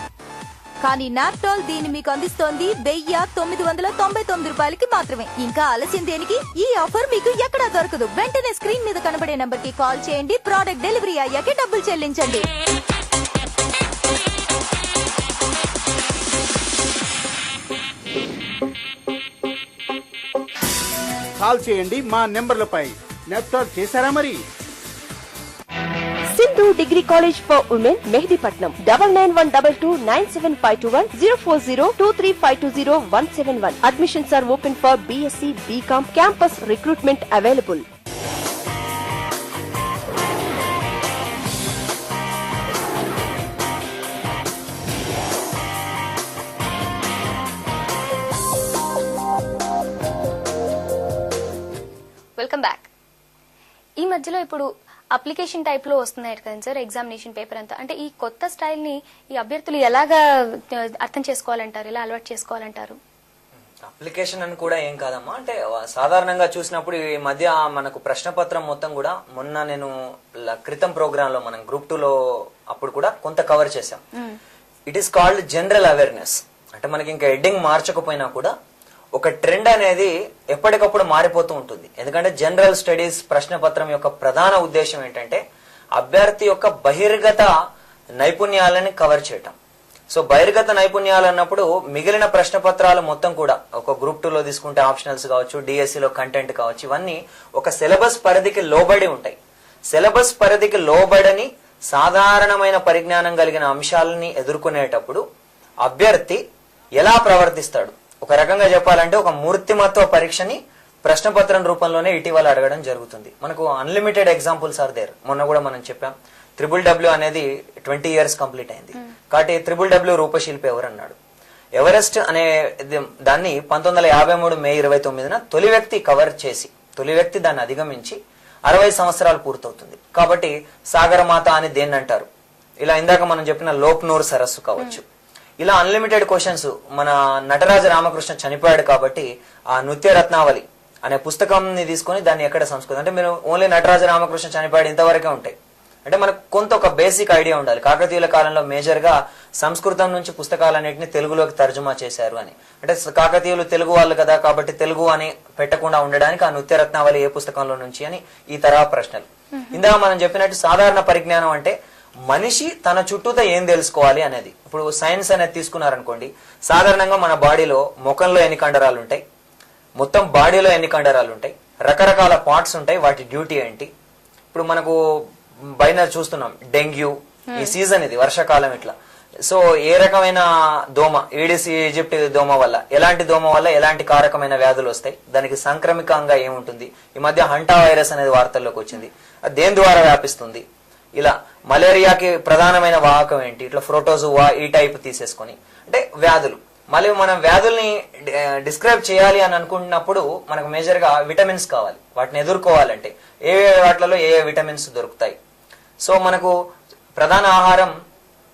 కానీ నాప్టాల్ దీన్ని మీకు అందిస్తోంది 1999 రూపాయలకి మాత్రమే. ఇంకా ఆలస్యం దేనికి? ఈ ఆఫర్ మీకు ఎక్కడా దొరకదు. వెంటనే స్క్రీన్ మీద కనబడే నంబర్ కి కాల్ చేయండి. ప్రోడక్ట్ డెలివరీ అయ్యాక డబ్బులు చెల్లించండి. కాల్ చేయండి మా నెంబర్లపై. నాప్టాల్ చేశారా మరి? Sindhu Degree College for Women, Mehdipatnam, 9912297521 04023520171. Admissions are open for BSc, BCom, campus recruitment available. Welcome back. ఈ మధ్యలో ఇప్పుడు అప్లికేషన్ టైప్ లో వస్తున్నాయి కదా సార్ ఎగ్జామినేషన్ పేపర్ అంతా. అంటే ఈ కొత్త స్టైల్ ని ఈ అభ్యర్థులు ఎలాగా అర్థం చేసుకోవాలంటారు, ఎలా అలవాటు చేసుకోవాలంటారు? అప్లికేషన్ అని కూడా ఏం కాదమ్మా, అంటే సాధారణంగా చూసినప్పుడు ఈ మధ్య మనకు ప్రశ్నపత్రం మొత్తం కూడా మొన్న నేను క్రితం ప్రోగ్రామ్ లో మనం గ్రూప్ 2 లో అప్పుడు కూడా కొంత కవర్ చేశాం. It is called general awareness. అంటే మనకి ఇంకా హెడ్డింగ్ మార్చకపోయినా కూడా ఒక ట్రెండ్ అనేది ఎప్పటికప్పుడు మారిపోతూ ఉంటుంది. ఎందుకంటే జనరల్ స్టడీస్ ప్రశ్నపత్రం యొక్క ప్రధాన ఉద్దేశం ఏంటంటే అభ్యర్థి యొక్క బహిర్గత నైపుణ్యాలని కవర్ చేయటం. సో బహిర్గత నైపుణ్యాలు అన్నప్పుడు మిగిలిన ప్రశ్నపత్రాలు మొత్తం కూడా ఒక గ్రూప్ 2 లో తీసుకుంటే ఆప్షనల్స్ కావచ్చు, డిఎస్సిలో కంటెంట్ కావచ్చు, ఇవన్నీ ఒక సిలబస్ పరిధికి లోబడి ఉంటాయి. సిలబస్ పరిధికి లోబడని సాధారణమైన పరిజ్ఞానం కలిగిన అంశాలని ఎదుర్కొనేటప్పుడు అభ్యర్థి ఎలా ప్రవర్తిస్తాడు, ఒక రకంగా చెప్పాలంటే ఒక మూర్తిమత్వ పరీక్షని ప్రశ్నపత్రం రూపంలోనే ఇటీవల అడగడం జరుగుతుంది. మనకు అన్లిమిటెడ్ ఎగ్జాంపుల్స్ ఆర్ దేర్. మొన్న కూడా మనం చెప్పాం, WWW అనేది 20 years కంప్లీట్ అయింది. కాబట్టి WWW రూపశిల్పి ఎవరు అన్నాడు. ఎవరెస్ట్ అనే దాన్ని 1953 మే 29న తొలి వ్యక్తి కవర్ చేసి, తొలి వ్యక్తి దాన్ని అధిగమించి 60 సంవత్సరాలు పూర్తవుతుంది. కాబట్టి సాగరమాత అని దేన్ని అంటారు. ఇలా ఇందాక మనం చెప్పిన లోక్నూర్ సరస్సు కావచ్చు. ఇలా అన్లిమిటెడ్ క్వశ్చన్స్. మన నటరాజ రామకృష్ణ చనిపోయాడు కాబట్టి ఆ నృత్య రత్నావళి అనే పుస్తకాన్ని తీసుకొని దాన్ని ఎక్కడ సంస్కృతం అంటే మీరు ఓన్లీ నటరాజ రామకృష్ణ చనిపోయాడు ఇంతవరకే ఉంటాయి. అంటే మనకు కొంత ఒక బేసిక్ ఐడియా ఉండాలి. కాకతీయుల కాలంలో మేజర్ గా సంస్కృతం నుంచి పుస్తకాలన్నింటినీ తెలుగులోకి తర్జుమా చేశారు అని. అంటే కాకతీయులు తెలుగు వాళ్ళు కదా, కాబట్టి తెలుగు అని పెట్టకుండా ఉండడానికి ఆ నృత్యరత్నావళి ఏ పుస్తకంలో నుంచి అని ఈ తరహా ప్రశ్నలు. ఇందాక మనం చెప్పినట్టు సాధారణ పరిజ్ఞానం అంటే మనిషి తన చుట్టూతో ఏం తెలుసుకోవాలి అనేది. ఇప్పుడు సైన్స్ అనేది తీసుకున్నారనుకోండి, సాధారణంగా మన బాడీలో ముఖంలో ఎన్ని కండరాలు ఉంటాయి, మొత్తం బాడీలో ఎన్ని కండరాలు ఉంటాయి, రకరకాల పార్ట్స్ ఉంటాయి, వాటి డ్యూటీ ఏంటి. ఇప్పుడు మనకు బయట చూస్తున్నాం డెంగ్యూ, ఈ సీజన్ ఇది వర్షాకాలం ఇట్లా. సో ఏ రకమైన దోమ, ఈడిస్ ఈజిప్ట్ దోమ వల్ల, ఎలాంటి దోమ వల్ల ఎలాంటి కారకమైన వ్యాధులు వస్తాయి, దానికి సంక్రమికంగా ఏముంటుంది. ఈ మధ్య హంటా వైరస్ అనేది వార్తల్లోకి వచ్చింది, అది దేని ద్వారా వ్యాపిస్తుంది. ఇలా మలేరియాకి ప్రధానమైన వాహకం ఏంటి, ఇట్లా ప్రోటోజువా ఈ టైప్ తీసేసుకొని, అంటే వ్యాధులు. మళ్ళీ మనం వ్యాధుల్ని డిస్క్రైబ్ చేయాలి అని అనుకున్నప్పుడు మనకు మేజర్ గా విటమిన్స్ కావాలి. వాటిని ఎదుర్కోవాలంటే ఏ వాటిలలో ఏ విటమిన్స్ దొరుకుతాయి. సో మనకు ప్రధాన ఆహారం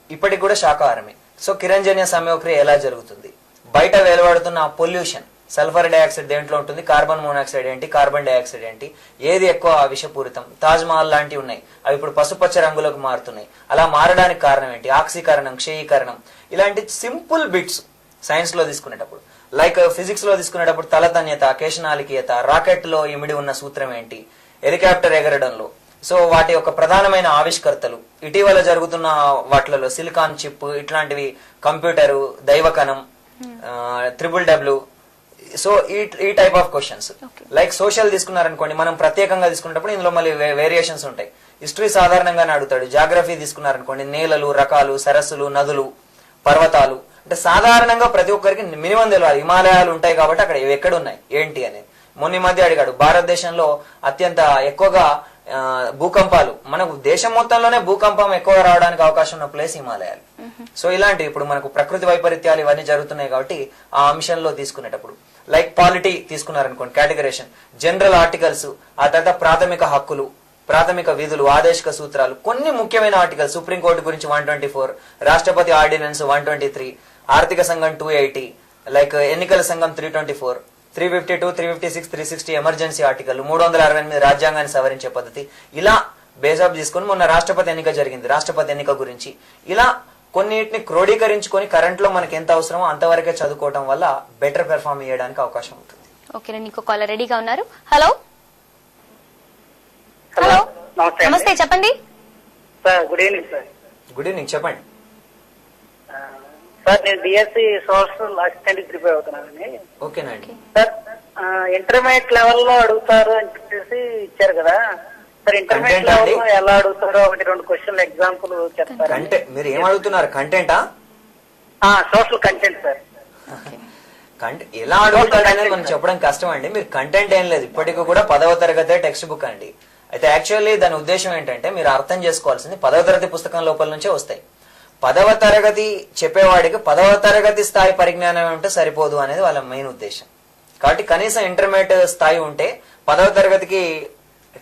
ఇప్పటికి కూడా శాకాహారమే. సో కిరణజన్య సమయోక్రియ ఎలా జరుగుతుంది, బయట వెలువడుతున్న పొల్యూషన్, సల్ఫర్ డైఆక్సైడ్ దేంట్లో ఉంటుంది, కార్బన్ మోనాక్సైడ్ ఏంటి, కార్బన్ డైఆక్సైడ్ ఏంటి, ఏది ఎక్కువ విషపూరితం. తాజ్ మహల్ లాంటివి ఉన్నాయి, అవి ఇప్పుడు పసుపచ్చ రంగులోకి మారుతున్నాయి. అలా మారడానికి కారణం ఏంటి, ఆక్సీకరణం, క్షయీకరణం, ఇలాంటి సింపుల్ బిట్స్ సైన్స్ లో తీసుకునేటప్పుడు. లైక్ ఫిజిక్స్ లో తీసుకునేటప్పుడు తలతన్యత, కేశనాలికీయత, రాకెట్ లో ఇమిడి ఉన్న సూత్రం ఏంటి, హెలికాప్టర్ ఎగరడంలో. సో వాటి యొక్క ప్రధానమైన ఆవిష్కర్తలు, ఇటీవల జరుగుతున్న వాటిలలో సిలికాన్ చిప్, ఇట్లాంటివి, కంప్యూటరు, దైవకణం, WWW. సో ఈ type of questions. Like social తీసుకున్నారనుకోండి, మనం ప్రత్యేకంగా తీసుకున్నప్పుడు ఇందులో మళ్ళీ వేరియేషన్స్ ఉంటాయి. హిస్టరీ సాధారణంగానే అడుగుతాడు. జాగ్రఫీ తీసుకున్నారనుకోండి, నేలలు, రకాలు, సరస్సులు, నదులు, పర్వతాలు. అంటే సాధారణంగా ప్రతి ఒక్కరికి మినిమం తెలియాలి. హిమాలయాలు ఉంటాయి కాబట్టి అక్కడ ఎక్కడ ఉన్నాయి ఏంటి అనేది. మొన్న మధ్య అడిగాడు, భారతదేశంలో అత్యంత ఎక్కువగా భూకంపాలు, మనకు దేశం మొత్తంలోనే భూకంపం ఎక్కువగా రావడానికి అవకాశం ఉన్న ప్లేస్ హిమాలయాలు. సో ఇలాంటి ఇప్పుడు మనకు ప్రకృతి వైపరీత్యాలు ఇవన్నీ జరుగుతున్నాయి కాబట్టి ఆ అంశంలో తీసుకునేటప్పుడు లైక్ పాలిటీ తీసుకున్నారనుకోండి, కేటగరేషన్, జనరల్ ఆర్టికల్స్, ఆ తర్వాత ప్రాథమిక హక్కులు, ప్రాథమిక విధులు, ఆదేశిక సూత్రాలు, కొన్ని ముఖ్యమైన ఆర్టికల్స్, సుప్రీంకోర్టు గురించి 124, రాష్ట్రపతి ఆర్డినెన్స్ 123, ఆర్థిక సంఘం 280, లైక్ ఎన్నికల సంఘం 324, 352, 356, 360 ఎమర్జెన్సీ ఆర్టికల్, 368 రాజ్యాంగాన్ని సవరించే పద్ధతి. ఇలా బేసాప్ తీసుకుని మొన్న రాష్ట్రపతి ఎన్నిక జరిగింది, రాష్ట్రపతి ఎన్నిక గురించి. ఇలా కొన్నిటిని క్రోడీకరించుకొని కరెంట్ లో మనకి ఎంత అవసరమో అంతవరకే చదువుకోవడం వల్ల బెటర్ పెర్ఫార్మ్ చేయడానికి అవకాశం ఉంటుంది. ఓకేనండి, ఇంకో కాలర్ రెడీగా ఉన్నారు. హలో హలో, నమస్తే, చెప్పండి sir. Good evening sir. Good evening, చెప్పండి సార్. నేను బిఎస్సి సోషల్ అసిస్టెంట్ ప్రిపేర్ అవుతున్నానండి. ఓకేనండి సార్, ఇంటర్మీడియట్ లెవెల్ లో అడుగుతారు అని చెప్పేసి ఇచ్చారు కదా సార్. ఇంటర్మీడియట్ లెవెల్ లో ఎలా అడుగుతారో 1-2 క్వశ్చన్లు ఎగ్జాంపుల్ చెప్తారు. అంటే మీరు ఏం అడుగుతున్నారు, కంటెంటా? Social content sir. ఎలా అడుగుతాడు అనేది మనం చెప్పడం కష్టం అండి. మీరు కంటెంట్ ఏం లేదు, ఇప్పటికీ కూడా 10వ తరగతి టెక్స్ట్ బుక్ అండి. అయితే యాక్చువల్లీ దాని ఉద్దేశం ఏంటంటే మీరు అర్థం చేసుకోవాల్సింది 10వ తరగతి పుస్తకం లోపల నుంచే వస్తాయి. 10వ తరగతి చెప్పేవాడికి 10వ తరగతి స్థాయి పరిజ్ఞానం ఉంటే సరిపోదు అనేది వాళ్ళ మెయిన్ ఉద్దేశం. కాబట్టి కనీసం ఇంటర్మీడియట్ స్థాయి ఉంటే 10వ తరగతికి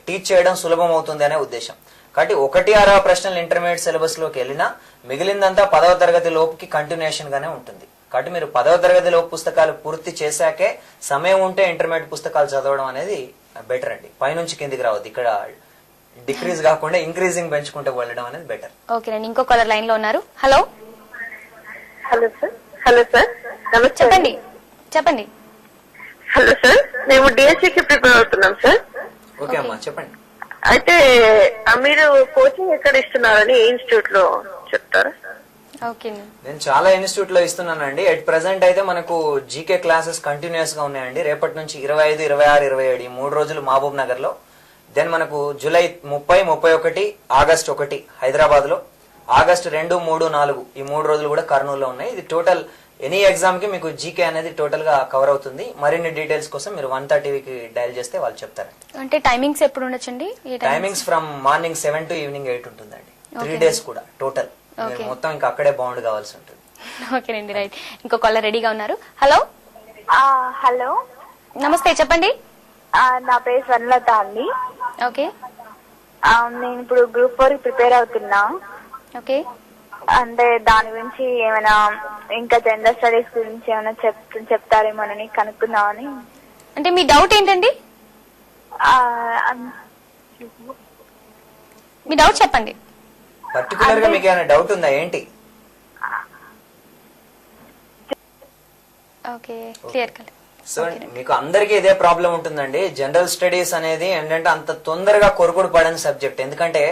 టీచ్ చేయడం సులభం అవుతుంది అనే ఉద్దేశం. కాబట్టి 1-6 ప్రశ్నలు ఇంటర్మీడియట్ సిలబస్ లోకి వెళ్ళినా మిగిలిందంతా 10వ తరగతి లోపుకి కంటిన్యూషన్ గానే ఉంటుంది. కాబట్టి మీరు 10వ తరగతి లోపు పుస్తకాలు పూర్తి చేశాకే సమయం ఉంటే ఇంటర్మీడియట్ పుస్తకాలు చదవడం అనేది బెటర్ అండి. పైనుంచి కిందికి రావద్దు, ఇక్కడ డిక్రీజ్ కాకుండా ఇంక్రీజింగ్ పెంచుకుంటూ వెళ్ళడం అనేది బెటర్. ఓకేనండి, ఇంకో కాలర్ లైన్ లో ఉన్నారు. Hello hello sir. Hello sir, నమస్తే. చెప్పండి చెప్పండి. హలో సార్, మేము డిఎస్సికి ప్రిపేర్ అవుతున్నాం సార్. ఓకే అమ్మా, చెప్పండి. అయితే మీరు కోచింగ్ ఎక్కడ ఇస్తున్నారని ఇన్స్టిట్యూట్ లో చెప్తారా? నేను చాలా ఇన్స్టిట్యూట్ లో ఇస్తున్నానండి. ఎట్ ప్రెసెంట్ అయితే మనకు జీకే క్లాసెస్ కంటిన్యూస్ గా ఉన్నాయండి. రేపటి నుంచి 25, 26, 27 ఈ 3 రోజులు మహబూబ్ నగర్ లో. దెన్ మనకు జూలై 30, 31, ఆగస్ట్ 1 హైదరాబాద్ లో, ఆగస్ట్ 2, 3, 4 ఈ 3 రోజులు కూడా కర్నూలులో ఉన్నాయి. ఇది టోటల్ ఎనీ ఎగ్జామ్ కి మీకు జీకే అనేది టోటల్ గా కవర్ అవుతుంది. మరిన్ని డీటెయిల్స్ కోసం మీరు 130కి డయల్ చేస్తే వాళ్ళు చెప్తారు. అంటే టైమింగ్స్ ఎప్పుడు ఉండొచ్చండి? Timings from morning 7 to evening 8 ఉంటుందండి. 3 days కూడా టోటల్. మొత్తం ఇంకా అక్కడే బౌండ్ కావాల్సి ఉంటుంది. ఓకేనండి, రైట్. ఇంకో కాలర్ రెడీగా ఉన్నారు. హలో హలో, నమస్తే, చెప్పండి. నా పేరు స్వర్ణలత అండి. ఓకే, నేను ఇప్పుడు గ్రూప్ 4 ప్రిపేర్ అవుతున్నా. ఓకే, అంటే దాని గురించి ఏమైనా ఇంకా జనరల్ స్టడీస్ గురించి ఏమైనా చెప్తారేమోనని కనుక్కుందామని. అంటే మీ డౌట్ ఏంటండి? మీ డౌట్ చెప్పండి. పర్టికులర్ గా మీకు ఏమైనా డౌట్ ఉందా ఏంటి? ఓకే, క్లియర్ కదా. సో మీకు అందరికీ ఇదే ప్రాబ్లం ఉంటుందండి. జనరల్ స్టడీస్ అనేది ఏంటంటే అంత తొందరగా కొరకుడు పడని సబ్జెక్ట్. ఎందుకంటే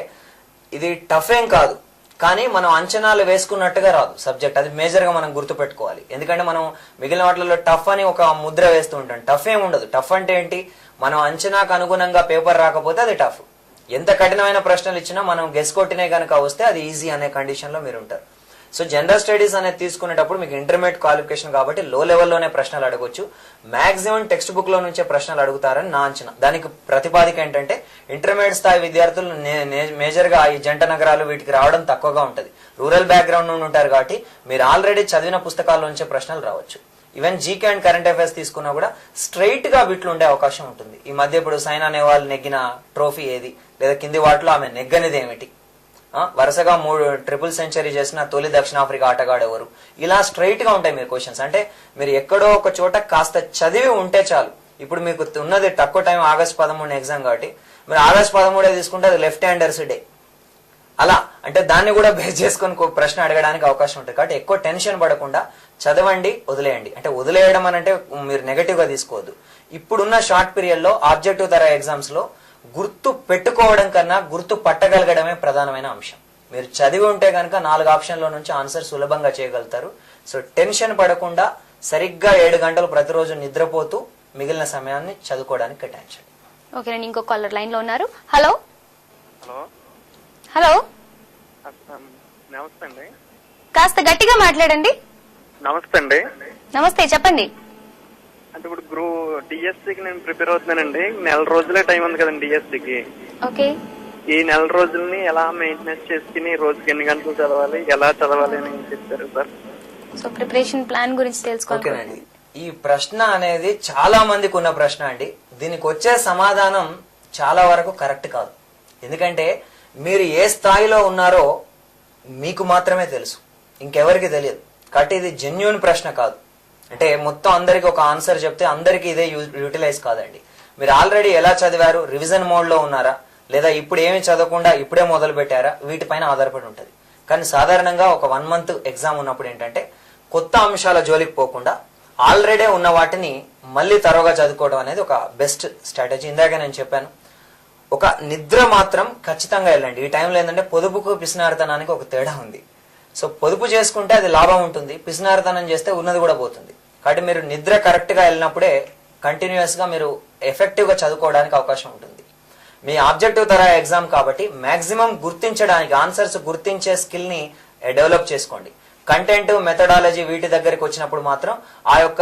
ఇది టఫ్ ఏం కాదు, కానీ మనం అంచనాలు వేసుకున్నట్టుగా రాదు సబ్జెక్ట్. అది మేజర్ గా మనం గుర్తుపెట్టుకోవాలి. ఎందుకంటే మనం మిగిలిన వాటిలో టఫ్ అని ఒక ముద్ర వేస్తూ ఉంటాం. టఫ్ ఏం ఉండదు. టఫ్ అంటే ఏంటి, మనం అంచనాకు అనుగుణంగా పేపర్ రాకపోతే అది టఫ్. ఎంత కఠినమైన ప్రశ్నలు ఇచ్చినా మనం గెస్ కొట్టినే కనుక వస్తే అది ఈజీ అనే కండిషన్ లో మీరు ఉంటారు. సో జనరల్ స్టడీస్ అనేది తీసుకునేటప్పుడు మీకు ఇంటర్మీడియట్ క్వాలిఫికేషన్ కాబట్టి లో లెవెల్లోనే ప్రశ్నలు అడగొచ్చు. మాక్సిమం టెక్స్ట్ బుక్ లో నుంచే ప్రశ్నలు అడుగుతారని నా అంచనా. దానికి ప్రతిపాదిక ఏంటంటే ఇంటర్మీడియట్ స్థాయి విద్యార్థులు మేజర్ గా ఈ జంట నగరాలు వీటికి రావడం తక్కువగా ఉంటుంది. రూరల్ బ్యాక్గ్రౌండ్ నుండి ఉంటారు కాబట్టి మీరు ఆల్రెడీ చదివిన పుస్తకాల నుంచే ప్రశ్నలు రావచ్చు. Even GK and current affairs తీసుకున్నా కూడా స్ట్రైట్ గా వీటిలో ఉండే అవకాశం ఉంటుంది. ఈ మధ్య ఇప్పుడు సైనా నెహ్వాల్ నెగ్గిన ట్రోఫీ ఏది, లేదా కింది వాటిలో ఆమె నెగ్గనిది ఏమిటి, వరుసగా 3 ట్రిపుల్ సెంచరీ చేసిన తొలి దక్షిణాఫ్రికా ఆటగాడు ఎవరు, ఇలా స్ట్రైట్ గా ఉంటాయి మీరు క్వశ్చన్స్. అంటే మీరు ఎక్కడో ఒక చోట కాస్త చదివి ఉంటే చాలు. ఇప్పుడు మీకు ఉన్నది తక్కువ టైం, ఆగస్టు 13 ఎగ్జామ్ కాబట్టి మీరు ఆగస్టు 13 తీసుకుంటే అది లెఫ్ట్ హ్యాండర్స్ డే. అలా అంటే దాన్ని కూడా బేస్ చేసుకొని ప్రశ్న అడగడానికి అవకాశం ఉంటుంది. కాబట్టి ఎక్కువ టెన్షన్ పడకుండా చదవండి, వదిలేయండి. అంటే వదిలేయడం అని అంటే మీరు నెగటివ్ గా తీసుకోవద్దు. ఇప్పుడున్న షార్ట్ పీరియడ్ లో ఆబ్జెక్టివ్ తర ఎగ్జామ్స్ లో గుర్తు పెట్టుకోవడం కన్నా గుర్తు పట్టగలగడమే ప్రధానమైన అంశం. మీరు చదివి ఉంటే కనుక 4 ఆప్షన్ల నుంచి ఆన్సర్ సులభంగా చేయగలుగుతారు. సో టెన్షన్ పడకుండా సరిగ్గా 7 గంటలు ప్రతిరోజు నిద్రపోతూ మిగిలిన సమయాన్ని చదువుకోవడానికి కేటాయించండి. ఓకేనండి, ఇంకో కాలర్ లైన్ లో ఉన్నారు. హలో హలో హలో, నమస్తే అండి. కాస్త గట్టిగా మాట్లాడండి. నమస్తే అండి. నమస్తే, చెప్పండి. అంటే ఇప్పుడు డిఎస్సికి నేను ప్రిపేర్ అవుతున్నానండి. నెల రోజులే టైం ఉంది కదండి డిఎస్సికి. ఓకే, ఈ నెల రోజుల్ని ఎలా మెయింటెనెన్స్ చేసుకుని రోజుకి ఎన్ని గంటలు చదవాలి, ఎలా చదవాలి అని చెప్తారు సార్? సో ప్రిపరేషన్ ప్లాన్ గురించి తెలుసుకోవాలి. ఈ ప్రశ్న అనేది చాలా మందికి ఉన్న ప్రశ్న అండి. దీనికి వచ్చే సమాధానం చాలా వరకు కరెక్ట్ కాదు. ఎందుకంటే మీరు ఏ స్థాయిలో ఉన్నారో మీకు మాత్రమే తెలుసు, ఇంకెవరికి తెలియదు. కాబట్టి ఇది జెన్యూన్ ప్రశ్న కాదు. అంటే మొత్తం అందరికి ఒక ఆన్సర్ చెప్తే అందరికి ఇదే యూటిలైజ్ కాదండి. మీరు ఆల్రెడీ ఎలా చదివారు, రివిజన్ మోడ్ లో ఉన్నారా, లేదా ఇప్పుడు ఏమి చదవకుండా ఇప్పుడే మొదలు పెట్టారా, వీటిపైన ఆధారపడి ఉంటుంది. కానీ సాధారణంగా ఒక 1 మంత్ ఎగ్జామ్ ఉన్నప్పుడు ఏంటంటే కొత్త అంశాల జోలికి పోకుండా ఆల్రెడీ ఉన్న వాటిని మళ్ళీ తరోగా చదువుకోవడం అనేది ఒక బెస్ట్ స్ట్రాటజీ. ఇందాక నేను చెప్పాను, ఒక నిద్ర మాత్రం ఖచ్చితంగా వెళ్ళండి. ఈ టైంలో ఏంటంటే పొదుపుకు పిసినారితనానికి ఒక తేడా ఉంది. సో పొదుపు చేసుకుంటే అది లాభం ఉంటుంది, పిసినారితనం చేస్తే ఉన్నది కూడా పోతుంది. కాబట్టి మీరు నిద్ర కరెక్ట్ గా వెళ్ళినప్పుడే కంటిన్యూస్ గా మీరు ఎఫెక్టివ్ గా చదువుకోవడానికి అవకాశం ఉంటుంది. మీ ఆబ్జెక్టివ్ తర ఎగ్జామ్ కాబట్టి మాక్సిమం గుర్తించడానికి, ఆన్సర్స్ గుర్తించే స్కిల్ ని డెవలప్ చేసుకోండి. కంటెంట్, మెథడాలజీ వీటి దగ్గరికి వచ్చినప్పుడు మాత్రం ఆ యొక్క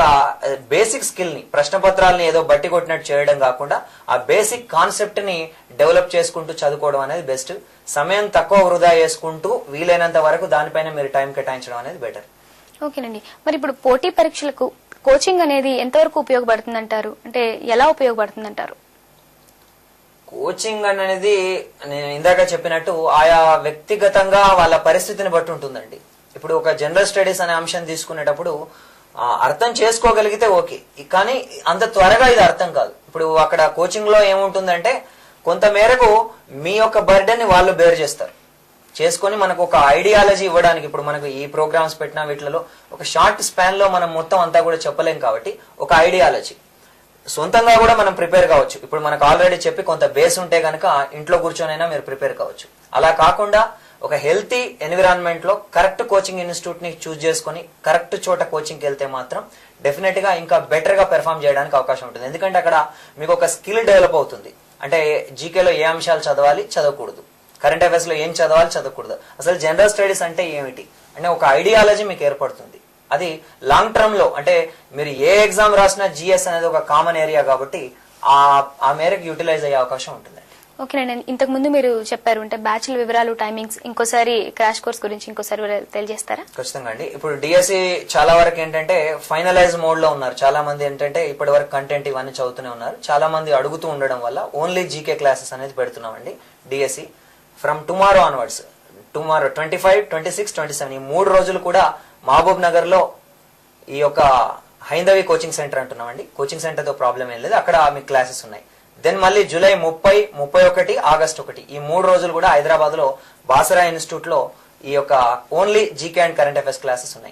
బేసిక్ స్కిల్ ని, ప్రశ్న పత్రాలని ఏదో బట్టి కొట్టినట్టు చేయడం కాకుండా ఆ బేసిక్ కాన్సెప్ట్ ని డెవలప్ చేసుకుంటూ చదువుకోవడం అనేది బెస్ట్. సమయం తక్కువ వృధా చేసుకుంటూ వీలైనంత వరకు దానిపైన మీరు టైం కేటాయించడం అనేది బెటర్. ఓకేనండి, మరి ఇప్పుడు పోటీ పరీక్షలకు కోచింగ్ అనేది ఎంతవరకు ఉపయోగపడుతుంది అంటారు? అంటే ఎలా ఉపయోగపడుతుంది అంటారు? కోచింగ్ అనేది నేను ఇందాక చెప్పినట్టు ఆయా వ్యక్తిగతంగా వాళ్ళ పరిస్థితిని బట్టి ఉంటుందండి. ఇప్పుడు ఒక జనరల్ స్టడీస్ అనే అంశం తీసుకునేటప్పుడు అర్థం చేసుకోగలిగితే ఓకే, కానీ అంత త్వరగా ఇది అర్థం కాదు. ఇప్పుడు అక్కడ కోచింగ్ లో ఏముంటుందంటే కొంత మేరకు మీ యొక్క బర్డెన్ ని వాళ్ళు బేర్ చేస్తారు, చేసుకొని మనకు ఒక ఐడియాలజీ ఇవ్వడానికి. ఇప్పుడు మనకు ఈ ప్రోగ్రామ్స్ పెట్టిన వీటిలో ఒక షార్ట్ స్పాన్ లో మనం మొత్తం అంతా కూడా చెప్పలేం కాబట్టి ఒక ఐడియాలజీ సొంతంగా కూడా మనం ప్రిపేర్ కావచ్చు. ఇప్పుడు మనకు ఆల్రెడీ చెప్పి కొంత బేస్ ఉంటే గనక ఇంట్లో కూర్చొనైనా మీరు ప్రిపేర్ కావచ్చు. అలా కాకుండా ఒక హెల్తీ ఎన్విరాన్మెంట్ లో కరెక్ట్ కోచింగ్ ఇన్స్టిట్యూట్ ని చూస్ చేసుకుని కరెక్ట్ చోట కోచింగ్కి వెళ్తే మాత్రం డెఫినెట్ గా ఇంకా బెటర్ గా పెర్ఫామ్ చేయడానికి అవకాశం ఉంటుంది. ఎందుకంటే అక్కడ మీకు ఒక స్కిల్ డెవలప్ అవుతుంది. అంటే జీకేలో ఏ అంశాలు చదవాలి, చదవకూడదు, కరెంట్ అఫైర్స్ లో ఏం చదవాలి, చదవకూడదు, అసలు జనరల్ స్టడీస్ అంటే ఏమిటి అంటే ఒక ఐడియాలజీ మీకు ఏర్పడుతుంది. అది లాంగ్ టర్మ్ లో, అంటే మీరు ఏ ఎగ్జామ్ రాసినా జిఎస్ అనేది ఒక కామన్ ఏరియా కాబట్టి ఆ మేరకు యూటిలైజ్ అయ్యే అవకాశం ఉంటుంది. ఓకేనండి, ఇంతకు ముందు మీరు చెప్పారు అంటే బ్యాచ్ల వివరాలు, టైమింగ్స్, ఇంకోసారి క్రాష్ కోర్స్ గురించి ఇంకోసారి తెలియజేస్తారా? ఖచ్చితంగా అండి. ఇప్పుడు డిఎస్సి చాలా వరకు ఏంటంటే ఫైనలైజ్ మోడ్ లో ఉన్నారు. చాలా మంది ఏంటంటే ఇప్పటి వరకు కంటెంట్ ఇవన్నీ చదువుతూనే ఉన్నారు. చాలా మంది అడుగుతూ ఉండడం వల్ల ఓన్లీ జీకే క్లాసెస్ అనేది పెడుతున్నామండి. DSC from tomorrow onwards, tomorrow 25, 26, 27 ఈ 3 రోజులు కూడా మహబూబ్ నగర్ లో ఈ యొక్క హైందవి కోచింగ్ సెంటర్ అంటున్నామండి. కోచింగ్ సెంటర్ తో ప్రాబ్లం ఏం లేదు, అక్కడ మీకు క్లాసెస్ ఉన్నాయి. దెన్ మళ్ళీ జూలై 30, 31, ఆగస్ట్ 1 ఈ 3 రోజులు కూడా హైదరాబాద్ లో బాసరా ఇన్స్టిట్యూట్ లో ఈ యొక్క only GK and current affairs classes ఉన్నాయి.